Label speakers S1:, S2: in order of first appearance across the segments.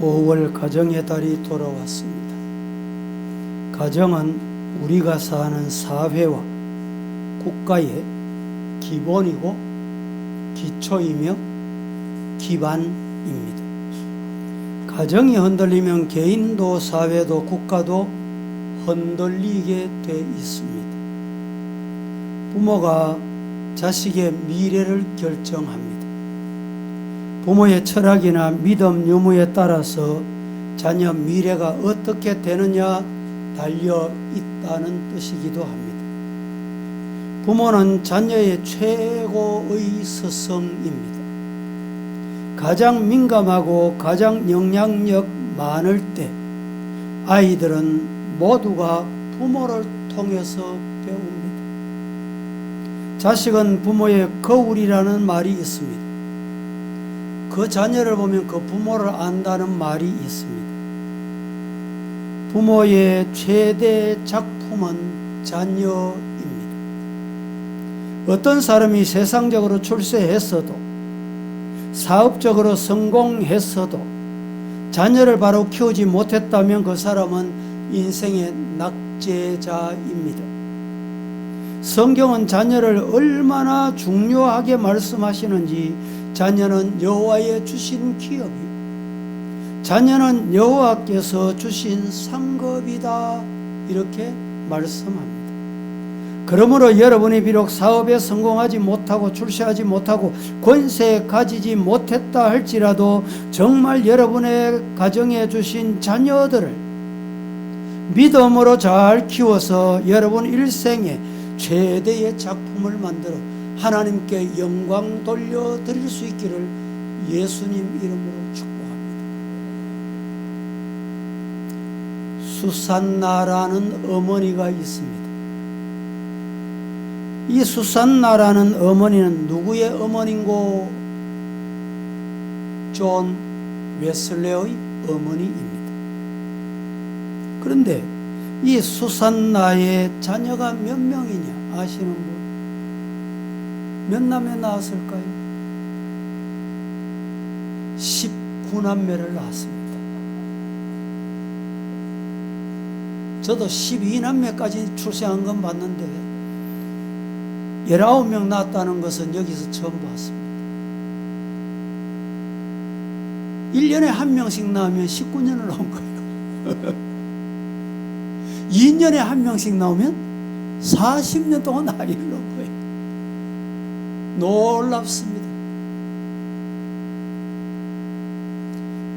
S1: 5월 가정의 달이 돌아왔습니다. 가정은 우리가 사는 사회와 국가의 기본이고 기초이며 기반입니다. 가정이 흔들리면 개인도 사회도 국가도 흔들리게 돼 있습니다. 부모가 자식의 미래를 결정합니다. 부모의 철학이나 믿음, 유무에 따라서 자녀 미래가 어떻게 되느냐 달려 있다는 뜻이기도 합니다. 부모는 자녀의 최고의 스승입니다. 가장 민감하고 가장 영향력 많을 때 아이들은 모두가 부모를 통해서 배웁니다. 자식은 부모의 거울이라는 말이 있습니다. 그 자녀를 보면 그 부모를 안다는 말이 있습니다. 부모의 최대 작품은 자녀입니다. 어떤 사람이 세상적으로 출세했어도 사업적으로 성공했어도 자녀를 바로 키우지 못했다면 그 사람은 인생의 낙제자입니다. 성경은 자녀를 얼마나 중요하게 말씀하시는지 자녀는 여호와의 주신 기업이요 자녀는 여호와께서 주신 상급이다 이렇게 말씀합니다. 그러므로 여러분이 비록 사업에 성공하지 못하고 출세하지 못하고 권세 가지지 못했다 할지라도 정말 여러분의 가정에 주신 자녀들을 믿음으로 잘 키워서 여러분 일생에 최대의 작품을 만들어 하나님께 영광 돌려드릴 수 있기를 예수님 이름으로 축복합니다. 수산나라는 어머니가 있습니다. 이 수산나라는 어머니는 누구의 어머니인고? 존 웨슬레의 어머니입니다. 그런데 이 수산나의 자녀가 몇 명이냐 아시는 분? 몇 남매 낳았을까요? 19남매를 낳았습니다. 저도 12남매까지 출생한 건 봤는데 19명 낳았다는 것은 여기서 처음 봤습니다. 1년에 한 명씩 낳으면 19년을 나온 거예요. 2년에 한 명씩 나오면 40년 동안 나이를 놓은 거예요. 놀랍습니다.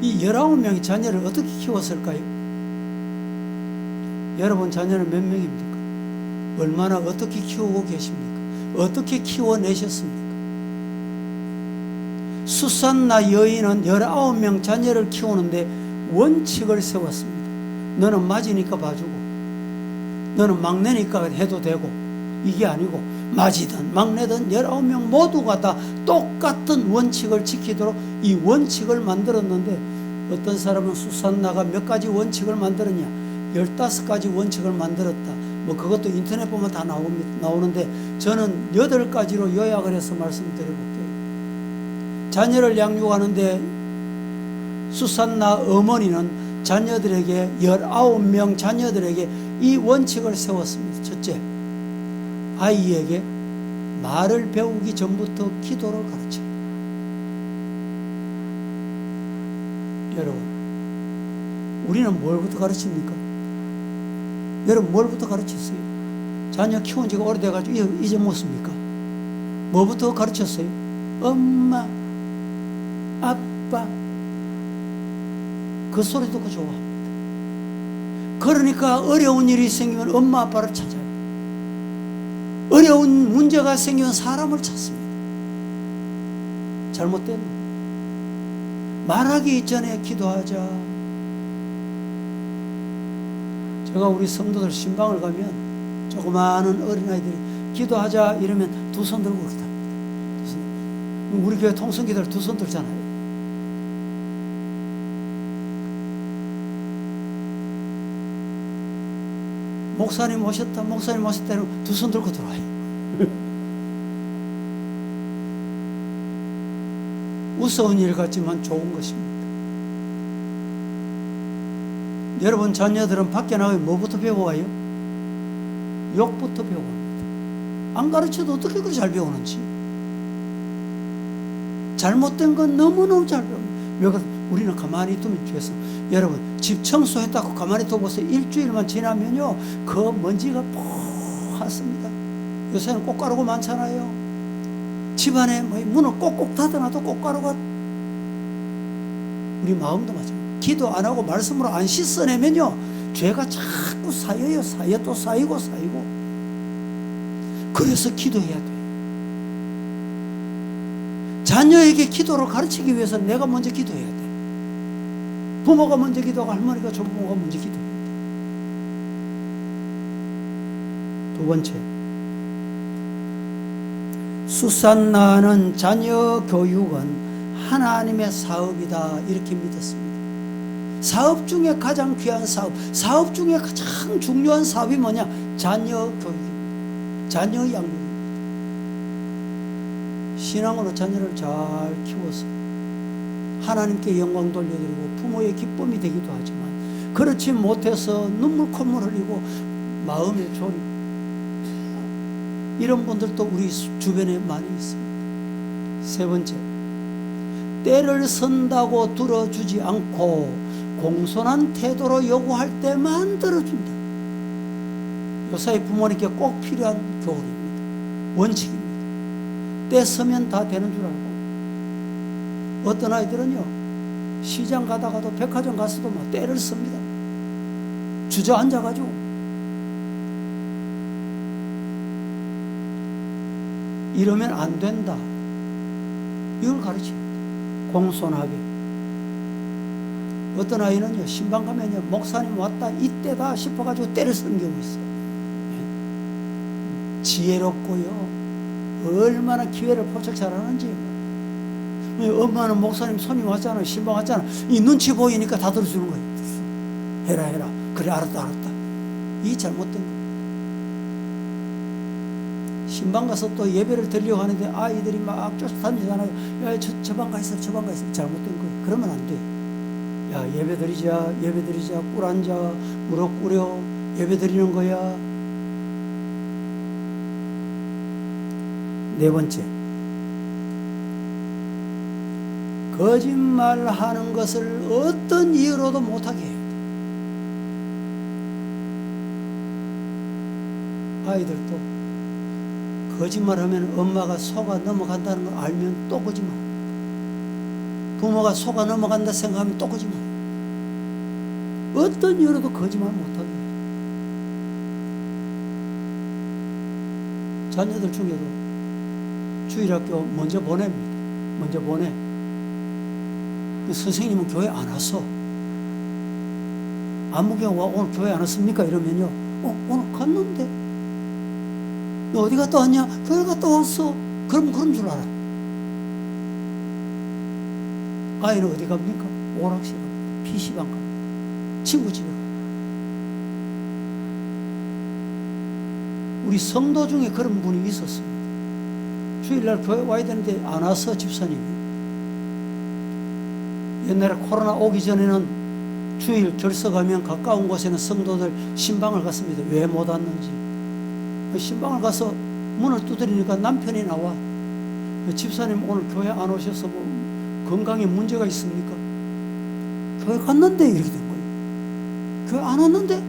S1: 이 19명의 자녀를 어떻게 키웠을까요? 여러분 자녀는 몇 명입니까? 얼마나 어떻게 키우고 계십니까? 어떻게 키워내셨습니까? 수산나 여인은 19명 자녀를 키우는데 원칙을 세웠습니다. 너는 맞이니까 봐주고 너는 막내니까 해도 되고 이게 아니고 맞이든 막내든 19명 모두가 다 똑같은 원칙을 지키도록 이 원칙을 만들었는데 어떤 사람은 수산나가 몇 가지 원칙을 만들었냐 15가지 원칙을 만들었다. 뭐 그것도 인터넷 보면 다 나오는데 저는 8가지로 요약을 해서 말씀드려볼게요. 자녀를 양육하는데 수산나 어머니는 자녀들에게 19명 자녀들에게 이 원칙을 세웠습니다. 첫째, 아이에게 말을 배우기 전부터 기도를 가르쳐요. 여러분, 우리는 뭘부터 가르칩니까? 여러분 뭘부터 가르쳤어요? 자녀 키운 지가 오래돼가지고 잊어먹었습니까? 뭐부터 가르쳤어요? 엄마, 아빠. 그 소리 듣고 좋아합니다. 그러니까 어려운 일이 생기면 엄마 아빠를 찾아요. 어려운 문제가 생기면 사람을 찾습니다. 잘못된 거. 말하기 이전에 기도하자. 제가 우리 성도들 신방을 가면 조그마한 어린아이들이 기도하자 이러면 두 손 들고 기도합니다. 우리 교회 통성기도를 두 손 들잖아요. 목사님 오셨다 이러면 두 손 들고 들어와요. 우스운 일 같지만 좋은 것입니다. 여러분 자녀들은 밖에 나가면 뭐부터 배워와요? 욕부터 배워옵니다. 안 가르쳐도 어떻게 그렇게 잘 배우는지. 잘못된 건 너무너무 잘 배웁니다. 왜 그래? 우리는 가만히 두면 죄송. 여러분 집 청소했다고 가만히 두고서 일주일만 지나면요 그 먼지가 뽀얗습니다. 요새는 꽃가루가 많잖아요. 집안에 뭐 문을 꼭꼭 닫아놔도 꽃가루가. 우리 마음도 마찬가지예요. 기도 안 하고 말씀으로 안 씻어내면요 죄가 자꾸 쌓여요. 쌓여 또 쌓이고 쌓이고. 그래서 기도해야 돼요. 자녀에게 기도를 가르치기 위해서 내가 먼저 기도해야 돼. 부모가 먼저 기도하고 할머니가 조부모가 먼저 기도해야 돼. 두 번째, 수산나는 자녀 교육은 하나님의 사업이다 이렇게 믿었습니다. 사업 중에 가장 귀한 사업 중에 가장 중요한 사업이 뭐냐? 자녀 교육입니다. 자녀 양육입니다. 신앙으로 자녀를 잘 키워서 하나님께 영광 돌려드리고 부모의 기쁨이 되기도 하지만 그렇지 못해서 눈물 콧물 흘리고 마음의 조립, 이런 분들도 우리 주변에 많이 있습니다. 세 번째, 때를 선다고 들어주지 않고 공손한 태도로 요구할 때만 들어준다. 요사이 부모님께 꼭 필요한 교훈입니다. 원칙입니다. 때 서면 다 되는 줄 알고. 어떤 아이들은요 시장 가다가도 백화점 가서도 막 때를 씁니다. 주저앉아가지고. 이러면 안 된다. 이걸 가르쳐야 돼. 공손하게. 어떤 아이는요 신방 가면요 목사님 왔다 이때다 싶어가지고 때를 쓰는 경우 있어요. 지혜롭고요 얼마나 기회를 포착 잘하는지. 엄마는 목사님 손님 왔잖아, 신방 왔잖아, 이 눈치 보이니까 다 들어주는 거예요. 해라 해라. 그래 알았다. 이 잘못된 겁니다. 신방 가서 또 예배를 드리려고 하는데 아이들이 막 쫓아다니잖아요. 야, 저 방 가 있어, 저 방 가 있어. 잘못된 거예요. 그러면 안 돼. 야, 예배 드리자, 꿀 앉아, 무릎 꿇여, 예배 드리는 거야. 네 번째, 거짓말하는 것을 어떤 이유로도 못하게 해야 돼. 아이들도 거짓말하면 엄마가 속아 넘어간다는 걸 알면 또 거짓말, 부모가 속아 넘어간다 생각하면 또 거짓말. 어떤 이유로도 거짓말 못하게 해요. 자녀들 중에도 주일학교 먼저 보냅니다. 먼저 보내. 선생님은 교회 안 왔어. 안무경과 오늘 교회 안 왔습니까? 이러면요 오늘 갔는데. 너 어디 갔다 왔냐? 교회 갔다 왔어. 그럼 그런 줄 알아. 아이는 어디 갑니까? 오락실 갑니다. PC방 갑니다. 친구 집에 갑니다. 우리 성도 중에 그런 분이 있었습니다. 주일날 교회 와야 되는데 안 와서 집사님이. 옛날에 코로나 오기 전에는 주일 결석하면 가까운 곳에는 성도들 신방을 갔습니다. 왜 못 왔는지. 신방을 가서 문을 두드리니까 남편이 나와. 집사님 오늘 교회 안 오셔서 뭐 건강에 문제가 있습니까? 교회 갔는데 이렇게 된 거예요. 교회 안 왔는데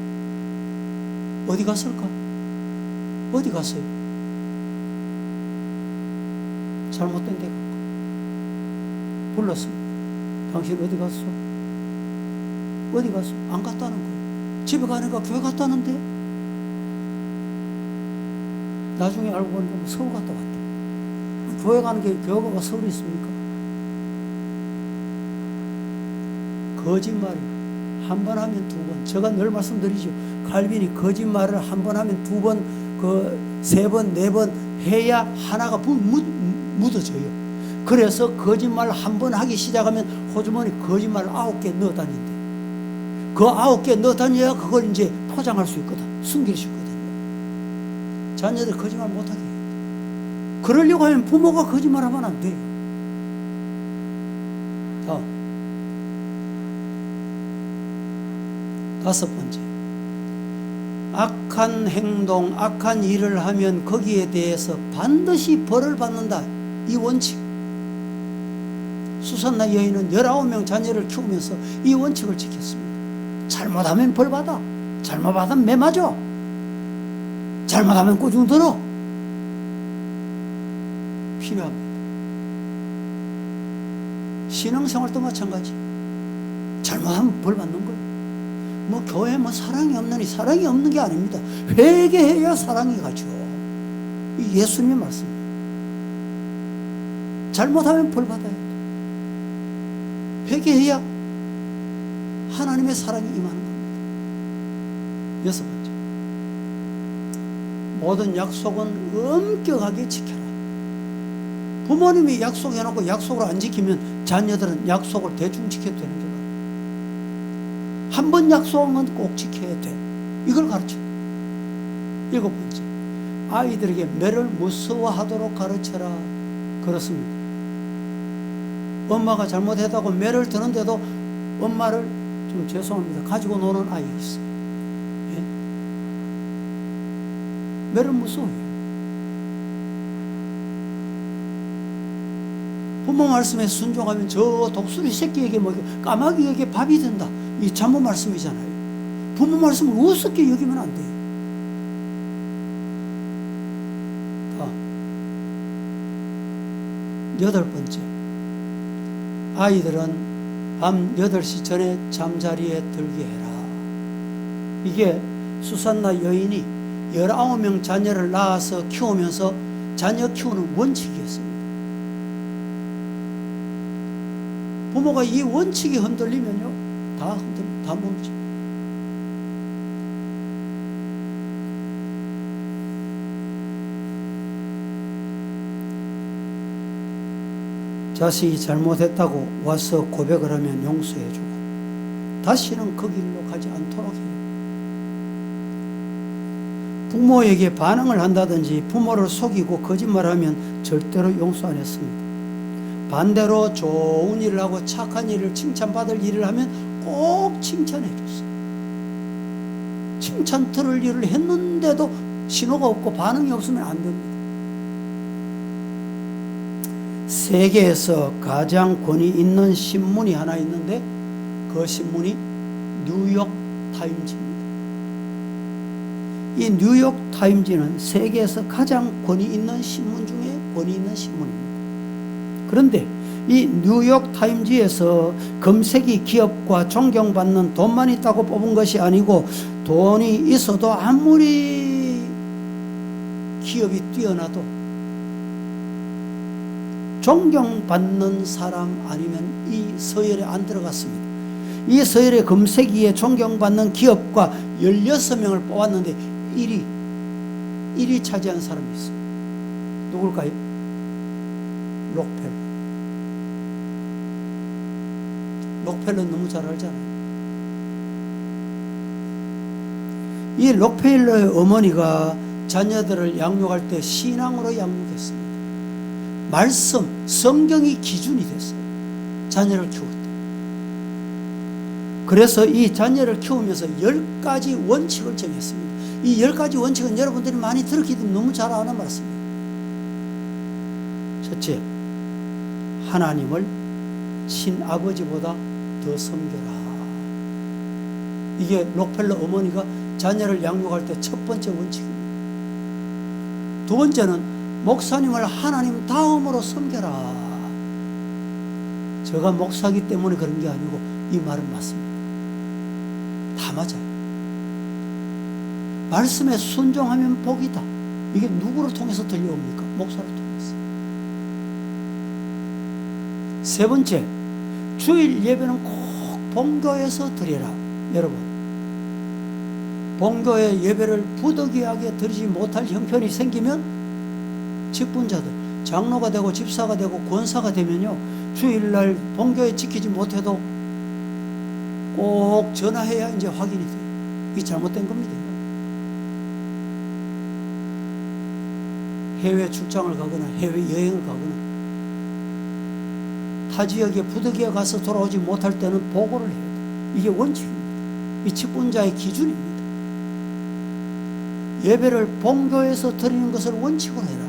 S1: 어디 갔을까? 어디 갔어요? 잘못된 데 갔고. 불렀습니다. 당신 어디 갔어? 어디 갔어? 안 갔다는 거예요. 집에 가니까 교회 갔다는데. 나중에 알고 보니까 서울 갔다 왔다. 교회 가는 게 교회가 서울에 있습니까? 거짓말이 한 번 하면 두 번. 제가 늘 말씀드리죠. 칼빈이 거짓말을 한 번 하면 두 번, 세 번, 네 번 해야 하나가 묻어져요. 그래서 거짓말 한 번 하기 시작하면 호주머니 거짓말을 9개 넣어 다닌대. 그 9개 넣어 다녀야 그걸 이제 포장할 수 있거든. 숨길 수 있거든요. 자녀들 거짓말 못하게 해요. 그러려고 하면 부모가 거짓말하면 안 돼요. 다섯 번째, 악한 행동, 악한 일을 하면 거기에 대해서 반드시 벌을 받는다. 이 원칙. 수산나 여인은 19명 자녀를 키우면서 이 원칙을 지켰습니다. 잘못하면 벌 받아. 잘못하면 매 맞아. 잘못하면 꾸중 들어. 필요합니다. 신앙생활도 마찬가지. 잘못하면 벌 받는 거예요. 뭐 교회 뭐 사랑이 없느니, 사랑이 없는 게 아닙니다. 회개해야 사랑이 가죠. 이 예수님의 말씀입니다. 잘못하면 벌 받아야 돼. 회개해야 하나님의 사랑이 임하는 겁니다. 여섯 번째, 모든 약속은 엄격하게 지켜라. 부모님이 약속해놓고 약속을 안 지키면 자녀들은 약속을 대충 지켜도 되는 줄 알아요. 한 번 약속한 건 꼭 지켜야 돼. 이걸 가르쳐요. 일곱 번째, 아이들에게 매를 무서워하도록 가르쳐라. 그렇습니다. 엄마가 잘못했다고 매를 드는데도 엄마를 좀 죄송합니다 가지고 노는 아이가 있어요. 예? 매를 무서워해요. 부모 말씀에 순종하면 저 독수리 새끼에게 먹이고 까마귀에게 밥이 된다. 이 잠언 말씀이잖아요. 부모 말씀을 우습게 여기면 안 돼요. 여덟 번째, 아이들은 밤 8시 전에 잠자리에 들게 해라. 이게 수산나 여인이 19명 자녀를 낳아서 키우면서 자녀 키우는 원칙이었습니다. 부모가 이 원칙이 흔들리면요, 다 무너집니다. 자식이 잘못했다고 와서 고백을 하면 용서해주고 다시는 그 길로 가지 않도록 해요. 부모에게 반항을 한다든지 부모를 속이고 거짓말하면 절대로 용서 안 했습니다. 반대로 좋은 일을 하고 착한 일을 칭찬받을 일을 하면 꼭 칭찬해 줬어요. 칭찬 들을 일을 했는데도 신호가 없고 반응이 없으면 안 됩니다. 세계에서 가장 권위 있는 신문이 하나 있는데 그 신문이 뉴욕 타임즈입니다. 이 뉴욕 타임즈는 세계에서 가장 권위 있는 신문 중에 권위 있는 신문입니다. 그런데 이 뉴욕 타임즈에서 금색이 기업과 존경받는 돈만 있다고 뽑은 것이 아니고 돈이 있어도 아무리 기업이 뛰어나도 존경받는 사람 아니면 이 서열에 안 들어갔습니다. 이 서열의 금색이에 존경받는 기업과 16명을 뽑았는데 1위 차지한 사람이 있어요. 누굴까요? 록펠러. 록펠러 너무 잘 알잖아요. 이 록펠러의 어머니가 자녀들을 양육할 때 신앙으로 양육했습니다. 말씀, 성경이 기준이 됐어요. 자녀를 키울 때. 그래서 이 자녀를 키우면서 10가지 원칙을 정했습니다. 이 10가지 원칙은 여러분들이 많이 들었기 때문에 너무 잘 아는 말씀입니다. 첫째, 하나님을 친아버지보다 더 섬겨라. 이게 록펠러 어머니가 자녀를 양육할 때 첫 번째 원칙입니다. 두 번째는 목사님을 하나님 다음으로 섬겨라. 제가 목사기 때문에 그런 게 아니고 이 말은 맞습니다. 다 맞아요. 말씀에 순종하면 복이다. 이게 누구를 통해서 들려옵니까? 목사를 통해서. 세 번째, 주일 예배는 꼭 본교에서 드리라. 여러분, 본교의 예배를 부득이하게 드리지 못할 형편이 생기면 직분자들, 장로가 되고 집사가 되고 권사가 되면요, 주일날 본교에 지키지 못해도 꼭 전화해야 이제 확인이 돼요. 이게 잘못된 겁니다. 해외 출장을 가거나 해외 여행을 가거나 타 지역에 부득이해 가서 돌아오지 못할 때는 보고를 해야 돼요. 이게 원칙입니다. 이 직분자의 기준입니다. 예배를 본교에서 드리는 것을 원칙으로 해라.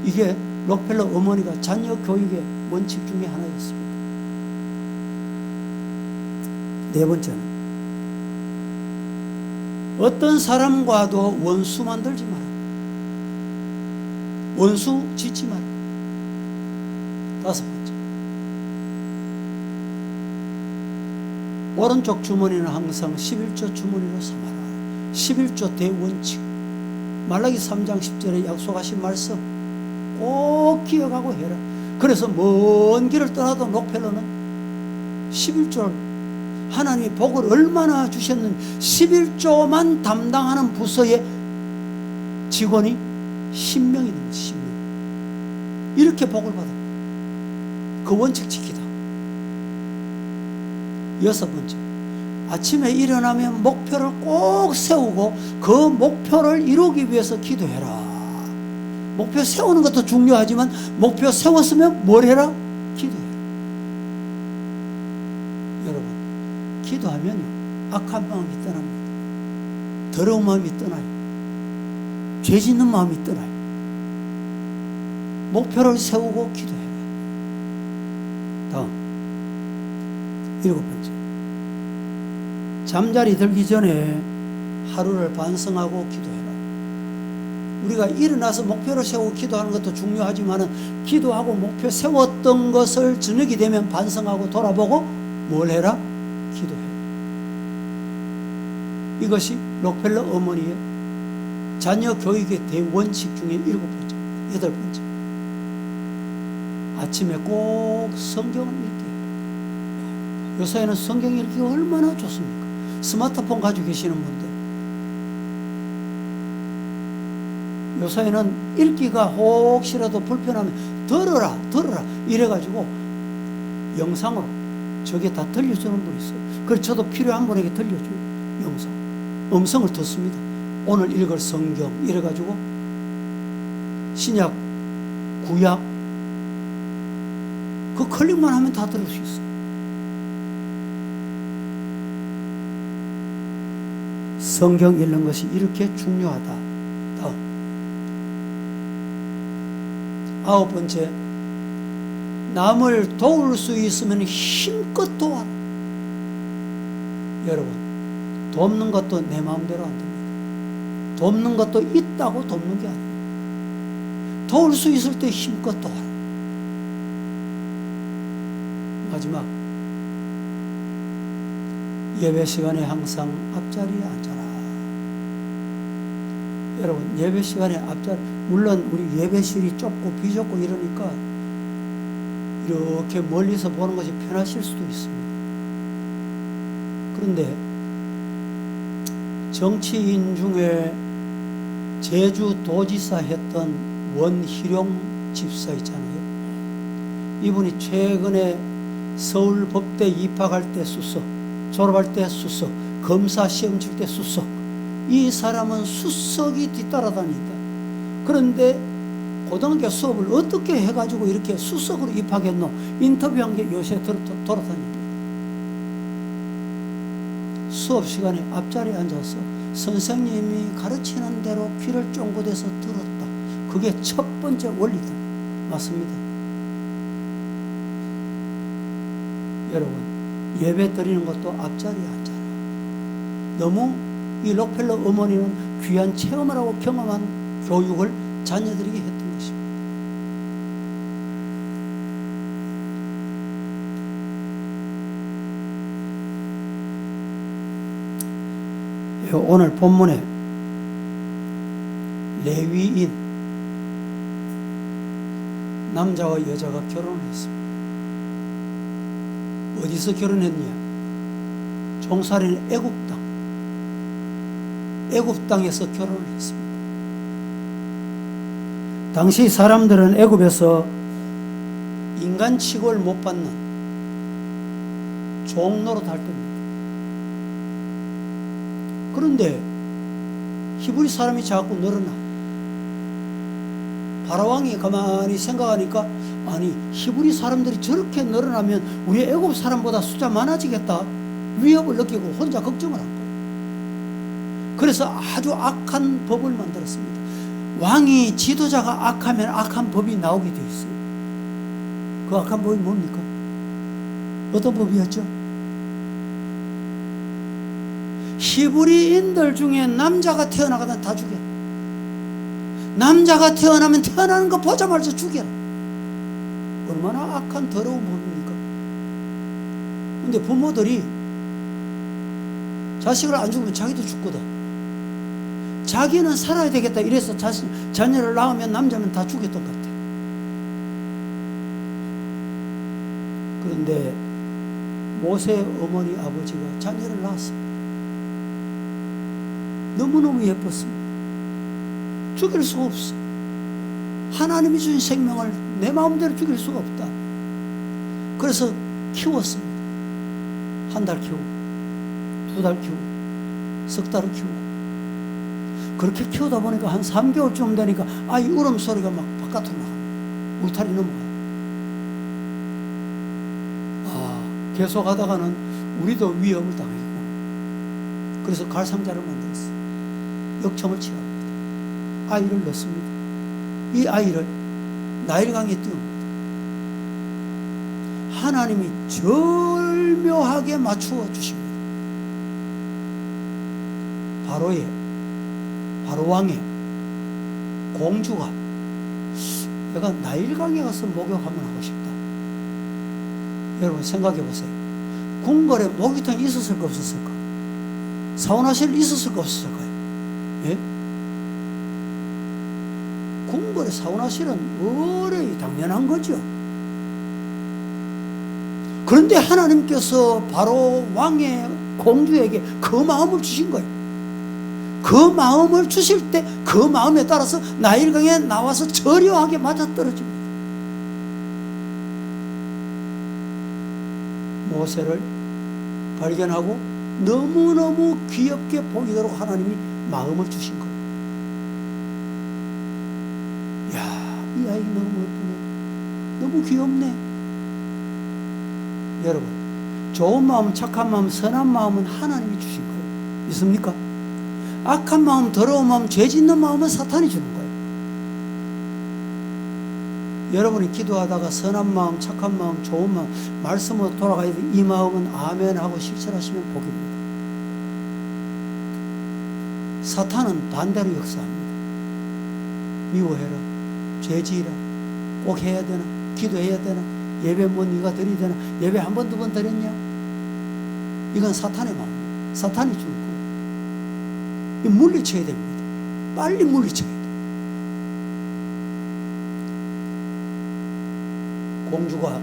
S1: 이게 록펠러 어머니가 자녀 교육의 원칙 중에 하나였습니다. 네 번째는 어떤 사람과도 원수 만들지 마라. 원수 짓지 마라. 다섯 번째, 오른쪽 주머니는 항상 11조 주머니로 삼아라. 11조 대원칙, 말라기 3장 10절에 약속하신 말씀 꼭 기억하고 해라. 그래서 먼 길을 떠나도 록펠러는 11조를, 하나님이 복을 얼마나 주셨는지 11조만 담당하는 부서의 직원이 10명이 넘는 10명. 이렇게 복을 받아. 그 원칙 지키다. 여섯 번째, 아침에 일어나면 목표를 꼭 세우고 그 목표를 이루기 위해서 기도해라. 목표 세우는 것도 중요하지만 목표 세웠으면 뭘 해라? 기도해라. 여러분, 기도하면요 악한 마음이 떠납니다. 더러운 마음이 떠나요. 죄 짓는 마음이 떠나요. 목표를 세우고 기도해라. 다음, 일곱 번째, 잠자리 들기 전에 하루를 반성하고 기도해라. 우리가 일어나서 목표를 세우고 기도하는 것도 중요하지만 기도하고 목표 세웠던 것을 저녁이 되면 반성하고 돌아보고 뭘 해라? 기도해라. 이것이 록펠러 어머니의 자녀 교육의 대원칙 중에 일곱 번째, 여덟 번째, 아침에 꼭 성경을 읽게 해라. 요새는 성경 읽기가 얼마나 좋습니까? 스마트폰 가지고 계시는 분들, 요새는 읽기가 혹시라도 불편하면 들어라 이래가지고 영상으로 저게 다 들려주는 분이 있어요. 그래서 저도 필요한 분에게 들려줘요. 영상, 음성을 듣습니다. 오늘 읽을 성경 이래가지고 신약, 구약 그 클릭만 하면 다 들을 수 있어요. 성경 읽는 것이 이렇게 중요하다. 다음, 아홉 번째, 남을 도울 수 있으면 힘껏 도와라. 여러분, 돕는 것도 내 마음대로 안 됩니다. 돕는 것도 있다고 돕는 게 아니에요. 도울 수 있을 때 힘껏 도와라. 마지막, 예배 시간에 항상 앞자리에 앉아라. 여러분, 예배 시간에 앞자리, 물론 우리 예배실이 좁고 비좁고 이러니까 이렇게 멀리서 보는 것이 편하실 수도 있습니다. 그런데 정치인 중에 제주도지사 했던 원희룡 집사 있잖아요. 이분이 최근에 서울법대 입학할 때 수석, 졸업할 때 수석, 검사 시험 칠 때 수석. 이 사람은 수석이 뒤따라다닌다. 그런데 고등학교 수업을 어떻게 해가지고 이렇게 수석으로 입학했노? 인터뷰한 게 요새 돌아다닙니다. 수업 시간에 앞자리에 앉아서 선생님이 가르치는 대로 귀를 쫑긋해서 들었다. 그게 첫 번째 원리다. 맞습니다. 여러분, 예배 드리는 것도 앞자리에 앉아라. 너무 이 록펠러 어머니는 귀한 체험을 하고 경험한 교육을 자녀들에게 했던 것입니다. 오늘 본문에 레위인 남자와 여자가 결혼을 했습니다. 어디서 결혼했냐? 종살이는 애굽 땅에서 결혼을 했습니다. 당시 사람들은 애굽에서 인간 취급을 못 받는 종노릇 할 겁니다. 그런데 히브리 사람이 자꾸 늘어나. 바로왕이 가만히 생각하니까, 아니, 히브리 사람들이 저렇게 늘어나면 우리 애굽 사람보다 숫자 많아지겠다. 위협을 느끼고 혼자 걱정을 한 거예요. 그래서 아주 악한 법을 만들었습니다. 왕이, 지도자가 악하면 악한 법이 나오게 되어 있어요. 그 악한 법이 뭡니까? 어떤 법이었죠? 히브리인들 중에 남자가 태어나가다 다 죽여라. 남자가 태어나면 태어나는 거 보자마자 죽여라. 얼마나 악한 더러운 법입니까? 근데 부모들이 자식을 안 죽으면 자기도 죽거든. 자기는 살아야 되겠다 이래서 자녀를 낳으면 남자면 다 죽였던 것 같아. 그런데 모세 어머니 아버지가 자녀를 낳았습니다. 너무너무 예뻤습니다. 죽일 수가 없어. 하나님이 주신 생명을 내 마음대로 죽일 수가 없다. 그래서 키웠습니다. 한 달 키우고, 두 달 키우고, 석 달을 키우고. 그렇게 키우다 보니까 한 3개월쯤 되니까 아이 울음소리가 막 바깥으로 나갑니다. 울타리 넘어가요. 계속 하다가는 우리도 위협을 당했구나. 그래서 갈상자를 만들었어요. 역청을 취합니다. 아이를 넣습니다. 이 아이를 나일강에 띄웁니다. 하나님이 절묘하게 맞추어 주십니다. 바로 왕의 공주가 내가 나일강에 가서 목욕하면 하고 싶다. 여러분 생각해 보세요. 궁궐에 목욕탕이 있었을까 없었을까? 사우나실 있었을까 없었을까요? 예? 궁궐에 사우나실은 어뢰 당연한 거죠. 그런데 하나님께서 바로 왕의 공주에게 그 마음을 주신 거예요. 그 마음을 주실 때 그 마음에 따라서 나일강에 나와서 저려하게 맞아떨어집니다. 모세를 발견하고 너무너무 귀엽게 보이도록 하나님이 마음을 주신 거예요. 이야, 이 아이 너무 예쁘네. 너무 귀엽네. 여러분, 좋은 마음, 착한 마음, 선한 마음은 하나님이 주신 거예요. 믿습니까? 악한 마음, 더러운 마음, 죄 짓는 마음은 사탄이 주는 거예요. 여러분이 기도하다가 선한 마음, 착한 마음, 좋은 마음, 말씀으로 돌아가야 돼. 이 마음은 아멘 하고 실천하시면 복입니다. 사탄은 반대로 역사합니다. 미워해라, 죄 지으라, 꼭 해야 되나, 기도해야 되나, 예배 뭐 네가 드려야 되나, 예배 한 번, 두 번 드렸냐? 이건 사탄의 마음, 사탄이 주는 거예요. 물리쳐야 됩니다. 빨리 물리쳐야 돼요. 공주가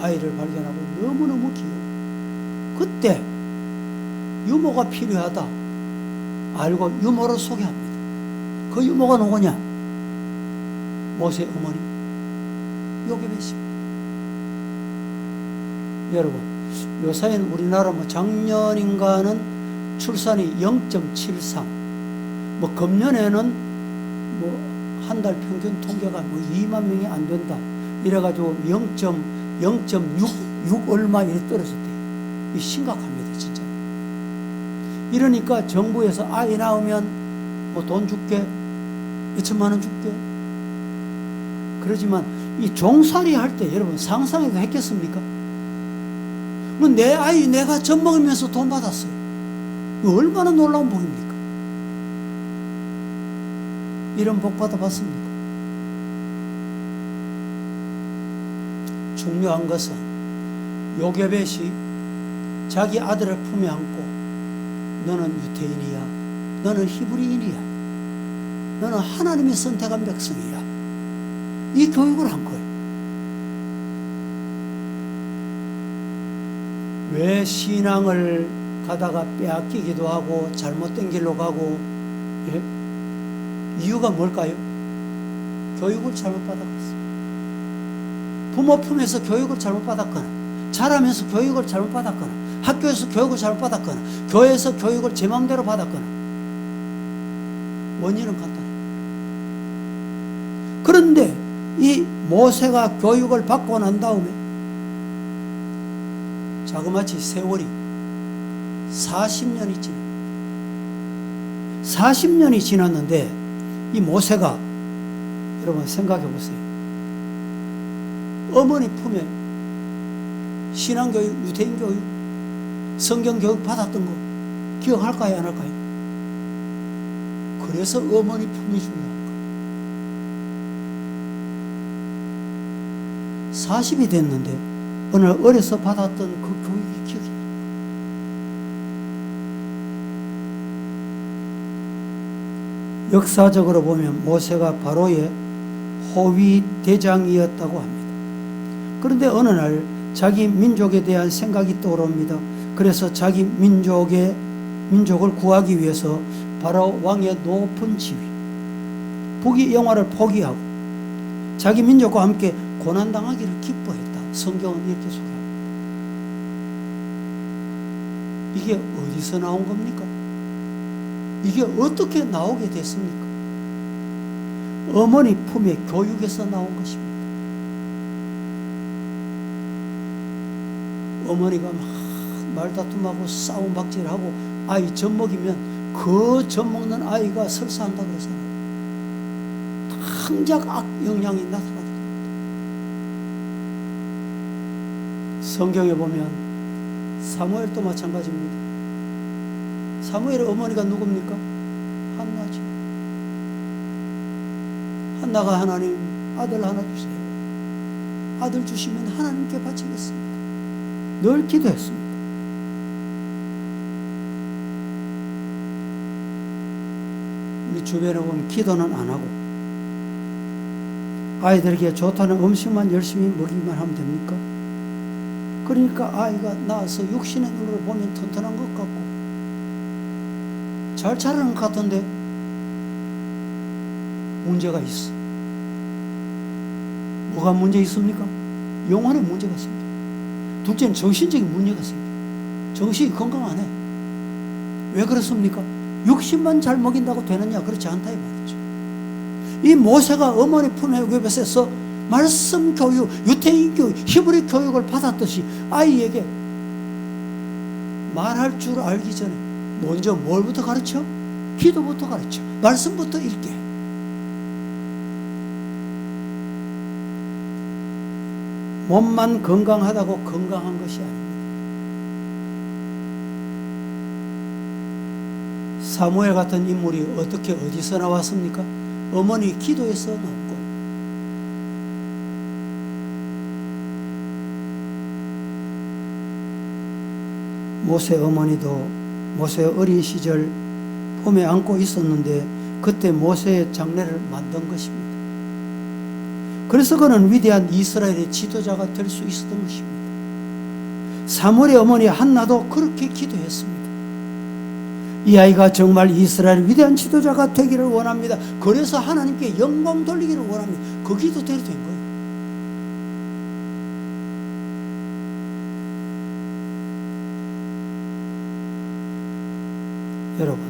S1: 아이를 발견하고 너무너무 귀여워. 그때 유모가 필요하다 알고 유모를 소개합니다. 그 유모가 누구냐? 모세 어머니 요게벳입니다. 여러분, 요사이는 우리나라 작년인가는 출산이 0.73, 금년에는 한 달 평균 통계가 2만 명이 안 된다. 이래가지고 0.6 얼마 이렇게 떨어졌대요. 이 심각합니다, 진짜. 이러니까 정부에서 아이 낳으면 돈 줄게, 몇천만 원 줄게. 그러지만 이 종살이 할 때 여러분 상상해도 했겠습니까? 내 아이 내가 젖 먹으면서 돈 받았어요. 얼마나 놀라운 복입니까? 이런 복 받아봤습니까? 중요한 것은 요게벳이 자기 아들을 품에 안고 너는 유태인이야, 너는 히브리인이야, 너는 하나님이 선택한 백성이야, 이 교육을 한 거예요. 왜 신앙을 가다가 빼앗기기도 하고 잘못된 길로 가고, 예? 이유가 뭘까요? 교육을 잘못 받았습니다. 부모 품에서 교육을 잘못 받았거나, 자라면서 교육을 잘못 받았거나, 학교에서 교육을 잘못 받았거나, 교회에서 교육을 제 마음대로 받았거나. 원인은 간단해요. 그런데 이 모세가 교육을 받고 난 다음에 자그마치 세월이 40년이 지납니다. 40년이 지났는데 이 모세가, 여러분 생각해 보세요. 어머니 품에 신앙교육, 유대인교육, 성경교육 받았던 거 기억할까요, 안 할까요? 그래서 어머니 품이 중요한 거예요. 40이 됐는데 어느 날 어려서 받았던 그 교육이 기억이 나요. 역사적으로 보면 모세가 바로의 호위 대장이었다고 합니다. 그런데 어느 날 자기 민족에 대한 생각이 떠오릅니다. 그래서 자기 민족을 구하기 위해서 바로 왕의 높은 지위, 부귀 영화를 포기하고 자기 민족과 함께 고난당하기를 기뻐했다. 성경은 이렇게 소개합니다. 이게 어디서 나온 겁니까? 이게 어떻게 나오게 됐습니까? 어머니 품의 교육에서 나온 것입니다. 어머니가 막 말다툼하고 싸움박질하고 아이 젖먹이면 그 젖먹는 아이가 설사한다 그러잖아요. 당장 악영향이 나타나게 됩니다. 성경에 보면 사무엘도 마찬가지입니다. 사무엘의 어머니가 누굽니까? 한나죠. 한나가 하나님 아들 하나 주세요. 아들 주시면 하나님께 바치겠습니다. 늘 기도했습니다. 우리 주변에 보면 기도는 안 하고 아이들에게 좋다는 음식만 열심히 먹이기만 하면 됩니까? 그러니까 아이가 낳아서 육신의 눈으로 보면 튼튼한 것 같고 잘 자라는 것 같은데 문제가 있어. 뭐가 문제 있습니까? 영혼에 문제가 생겨. 둘째는 정신적인 문제가 생겨. 정신이 건강 안 해. 왜 그렇습니까? 육신만 잘 먹인다고 되느냐? 그렇지 않다 이 말이죠. 이 모세가 어머니 품에 외배에서 말씀 교육, 유대인 교육, 히브리 교육을 받았듯이 아이에게 말할 줄 알기 전에 먼저 뭘부터 가르쳐? 기도부터 가르쳐. 말씀부터 읽게. 몸만 건강하다고 건강한 것이 아닙니다. 사무엘 같은 인물이 어떻게 어디서 나왔습니까? 어머니 기도에서 나온 거예요. 모세 어머니도 모세 어린 시절 품에 안고 있었는데 그때 모세의 장래를 만든 것입니다. 그래서 그는 위대한 이스라엘의 지도자가 될 수 있었던 것입니다. 사무엘의 어머니 한나도 그렇게 기도했습니다. 이 아이가 정말 이스라엘 위대한 지도자가 되기를 원합니다. 그래서 하나님께 영광 돌리기를 원합니다. 그 기도대로 된 거예요. 여러분,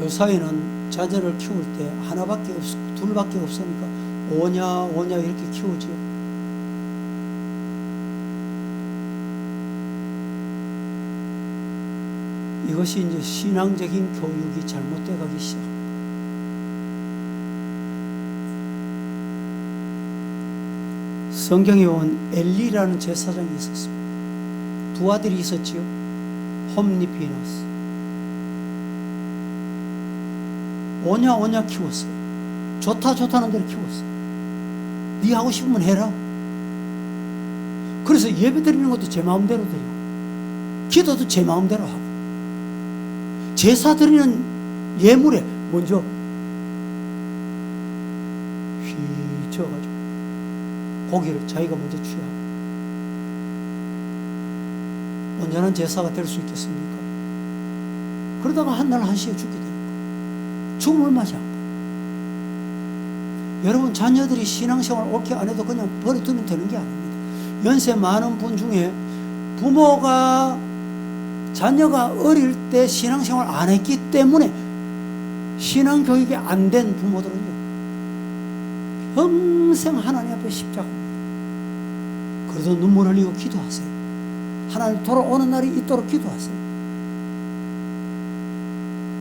S1: 요 사회는 자녀를 키울 때 하나밖에 없고 둘밖에 없으니까 오냐 이렇게 키우지요. 이것이 이제 신앙적인 교육이 잘못돼 가기 시작합니다. 성경에 보면 엘리라는 제사장이 있었습니다. 두 아들이 있었지요. 홈니 비너스. 오냐 키웠어요. 좋다는 대로 키웠어요. 네 하고 싶으면 해라. 그래서 예배 드리는 것도 제 마음대로 드리고 기도도 제 마음대로 하고 제사 드리는 예물에 먼저 휘저어가지고 고기를 자기가 먼저 취하고 온전한 제사가 될 수 있겠습니까? 그러다가 한날 한시에 죽게 되는 거예요. 죽음을 맞이한 거예요. 여러분, 자녀들이 신앙생활 옳게 안 해도 그냥 버려두면 되는 게 아닙니다. 연세 많은 분 중에 부모가 자녀가 어릴 때 신앙생활 안 했기 때문에 신앙교육이 안 된 부모들은요 평생 하나님 앞에 십자가입니다. 그래도 눈물 흘리고 기도하세요. 하나님 돌아오는 날이 있도록 기도하세요.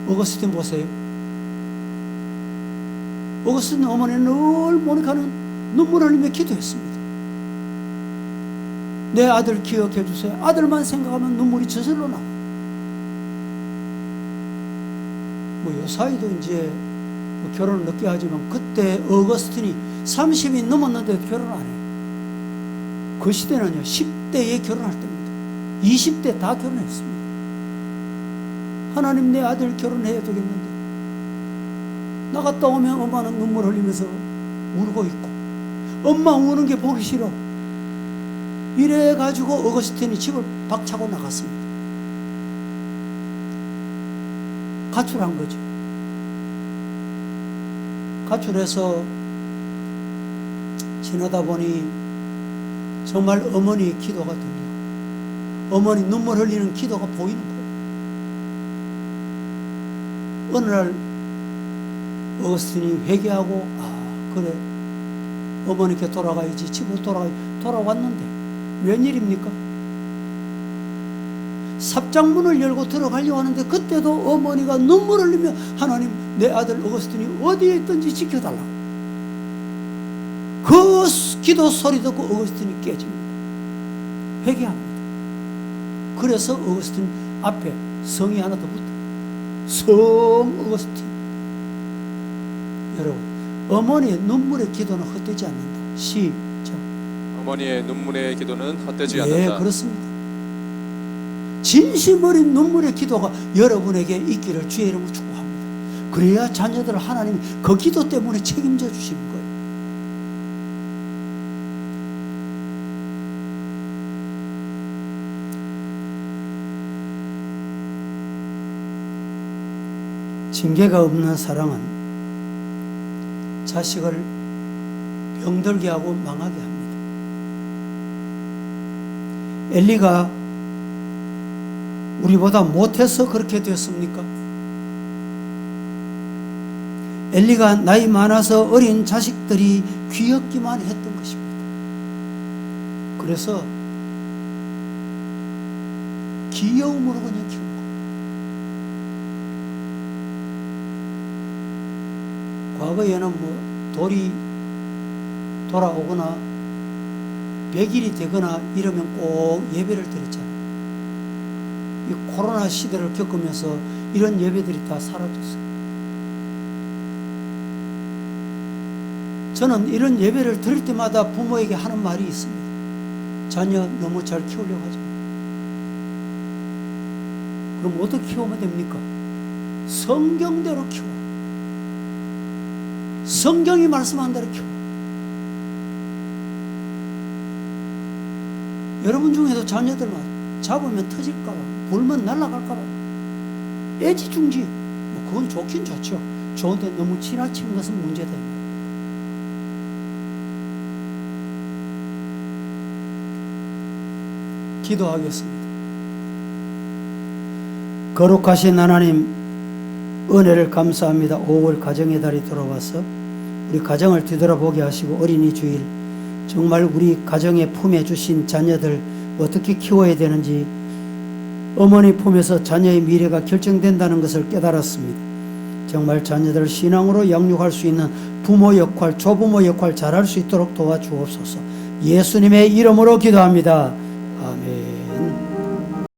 S1: 어거스틴 보세요. 어거스틴 어머니는 늘 모니카는 눈물을 흘리며 기도했습니다. 내 아들 기억해 주세요. 아들만 생각하면 눈물이 저절로 나와. 요사이도 이제 결혼을 늦게 하지만 그때 어거스틴이 30이 넘었는데도 결혼 안 해요. 그 시대는요 10대에 결혼할 때입니다. 20대 다 결혼했습니다. 하나님 내 아들 결혼해야 되겠는데, 나갔다 오면 엄마는 눈물 흘리면서 울고 있고, 엄마 우는 게 보기 싫어. 이래 가지고 어거스틴이 집을 박차고 나갔습니다. 가출한 거죠. 가출해서 지나다 보니 정말 어머니의 기도가 들려요. 어머니 눈물 흘리는 기도가 보이는 거예요. 어느 날 어거스틴이 회개하고, 그래 어머니께 돌아가야지, 집으로 돌아왔는데 웬일입니까? 삽장문을 열고 들어가려고 하는데 그때도 어머니가 눈물 흘리며 하나님 내 아들 어거스틴이 어디에 있든지 지켜달라고. 그 기도 소리 듣고 어거스틴이 깨집니다. 회개합니다. 그래서 어거스틴 앞에 성이 하나 더 붙어요. 성 어거스틴. 여러분, 어머니의 눈물의 기도는 헛되지 않는다. 시작.
S2: 어머니의 눈물의 기도는 헛되지
S1: 네,
S2: 않는다.
S1: 그렇습니다. 진심 어린 눈물의 기도가 여러분에게 있기를 주의 이름으로 축복합니다. 그래야 자녀들을 하나님이 그 기도 때문에 책임져 주시는 거예요. 징계가 없는 사랑은 자식을 병들게 하고 망하게 합니다. 엘리가 우리보다 못해서 그렇게 됐습니까? 엘리가 나이 많아서 어린 자식들이 귀엽기만 했던 것입니다. 그래서 귀여움으로 그냥 키운 거예요. 과거에는 돌이 돌아오거나 100일이 되거나 이러면 꼭 예배를 드렸잖아요. 이 코로나 시대를 겪으면서 이런 예배들이 다 사라졌어요. 저는 이런 예배를 드릴 때마다 부모에게 하는 말이 있습니다. 자녀 너무 잘 키우려고 하지 마. 그럼 어떻게 키우면 됩니까? 성경대로 키워. 성경이 말씀한 대로 키워. 여러분 중에도 자녀들만 잡으면 터질까봐, 불면 날아갈까봐 애지중지, 그건 좋긴 좋죠. 좋은데 너무 지나치는 것은 문제다. 기도하겠습니다. 거룩하신 하나님, 은혜를 감사합니다. 5월 가정의 달이 돌아와서 우리 가정을 뒤돌아보게 하시고 어린이 주일 정말 우리 가정에 품에 주신 자녀들 어떻게 키워야 되는지, 어머니 품에서 자녀의 미래가 결정된다는 것을 깨달았습니다. 정말 자녀들을 신앙으로 양육할 수 있는 부모 역할, 조부모 역할 잘할 수 있도록 도와주옵소서. 예수님의 이름으로 기도합니다. 아멘.